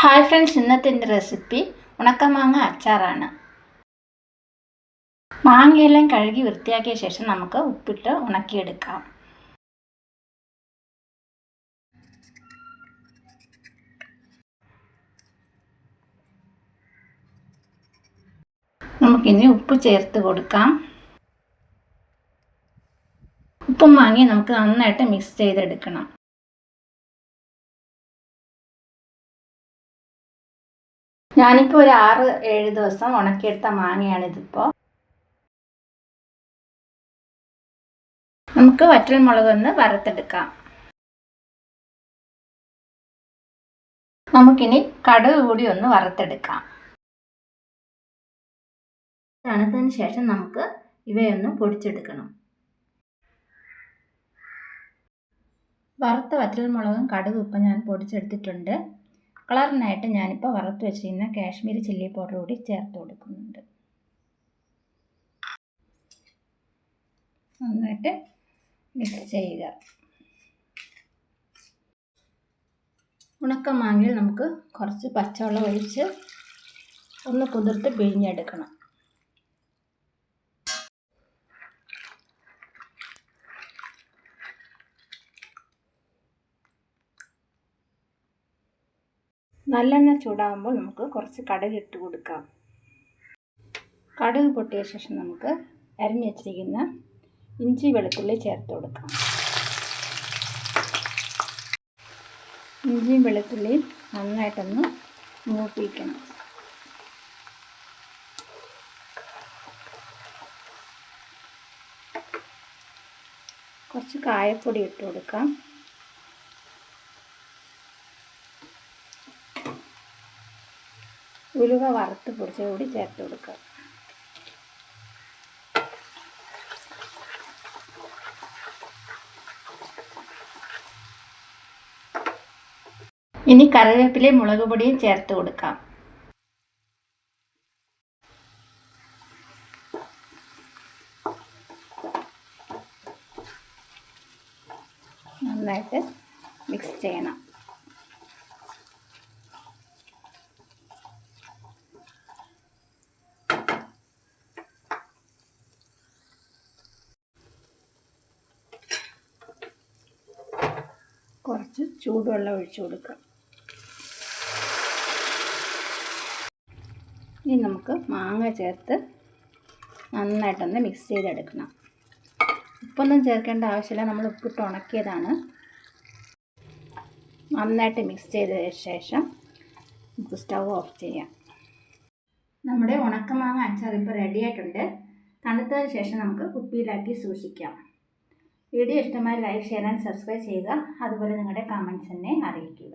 Hi friends, ഇന്നത്തെ എൻ്റെ recipe ഉണക്കമാങ്ങ അച്ചാറാണ്. മാങ്ങയെല്ലാം കഴുകി വൃത്തിയാക്കിയ ശേഷം നമുക്ക് ഉപ്പിട്ട് ഉണക്കിയെടുക്കാം. നമുക്കിനി ഉപ്പ് ചേർത്ത് കൊടുക്കാം. ഉപ്പും മാങ്ങി നമുക്ക് നന്നായിട്ട് മിക്സ് ചെയ്തെടുക്കണം. ഞാനിപ്പോൾ ഒരു 6-7 ദിവസം ഉണക്കിയെടുത്ത മാങ്ങയാണിതിപ്പോൾ. നമുക്ക് വറ്റൽമുളകൊന്ന് വറുത്തെടുക്കാം. നമുക്കിനി കടുക് കൂടി ഒന്ന് വറുത്തെടുക്കാം. തണുത്തതിന് ശേഷം നമുക്ക് ഇവയൊന്ന് പൊടിച്ചെടുക്കണം. വറുത്ത വറ്റൽമുളകും കടുകും ഇപ്പം ഞാൻ പൊടിച്ചെടുത്തിട്ടുണ്ട്. കളറിനായിട്ട് ഞാനിപ്പോൾ വറുത്ത് വെച്ചിരിക്കുന്ന കാശ്മീരി ചില്ലി പൗഡർ കൂടി ചേർത്ത് കൊടുക്കുന്നുണ്ട്. നന്നായിട്ട് മിക്സ് ചെയ്യുക. ഉണക്കമാങ്ങയിൽ നമുക്ക് കുറച്ച് പച്ചവെള്ളം ഒഴിച്ച് ഒന്ന് കുതിർത്ത് പിഴിഞ്ഞെടുക്കണം. നല്ലെണ്ണ ചൂടാകുമ്പോൾ നമുക്ക് കുറച്ച് കടുക് ഇട്ട് കൊടുക്കാം. കടുക് പൊട്ടിയ ശേഷം നമുക്ക് അരിഞ്ഞ് വെച്ചിരിക്കുന്ന ഇഞ്ചി വെളുത്തുള്ളി ചേർത്ത് കൊടുക്കാം. ഇഞ്ചിയും വെളുത്തുള്ളിയും നന്നായിട്ടൊന്ന് മൂപ്പിക്കണം. കുറച്ച് കായപ്പൊടി ഇട്ട് കൊടുക്കാം. ഉലുവ വറുത്ത് പൊടിച്ച കൂടി ചേർത്ത് കൊടുക്കുക. ഇനി കറിവേപ്പിലയും മുളക് പൊടിയും ചേർത്ത് കൊടുക്കാം. നന്നായിട്ട് മിക്സ് ചെയ്യണം. കുറച്ച് ചൂടുവെള്ളം ഒഴിച്ചു കൊടുക്കുക. ഇനി നമുക്ക് മാങ്ങ ചേർത്ത് നന്നായിട്ടൊന്ന് മിക്സ് ചെയ്തെടുക്കണം. ഉപ്പൊന്നും ചേർക്കേണ്ട ആവശ്യമില്ല, നമ്മൾ ഉപ്പിട്ട് ഉണക്കിയതാണ്. നന്നായിട്ട് മിക്സ് ചെയ്ത ശേഷം നമുക്ക് സ്റ്റൗ ഓഫ് ചെയ്യാം. നമ്മുടെ ഉണക്കമാങ്ങ അച്ചാർ ഇപ്പോൾ റെഡി ആയിട്ടുണ്ട്. തണുത്തതിന് ശേഷം നമുക്ക് കുപ്പിയിലാക്കി സൂക്ഷിക്കാം. വീഡിയോ ഇഷ്ടമായി ലൈക്ക്, ഷെയർ ആൻഡ് സബ്സ്ക്രൈബ് ചെയ്യുക. അതുപോലെ നിങ്ങളുടെ കമൻറ്റ്സ് എന്നെ അറിയിക്കുക.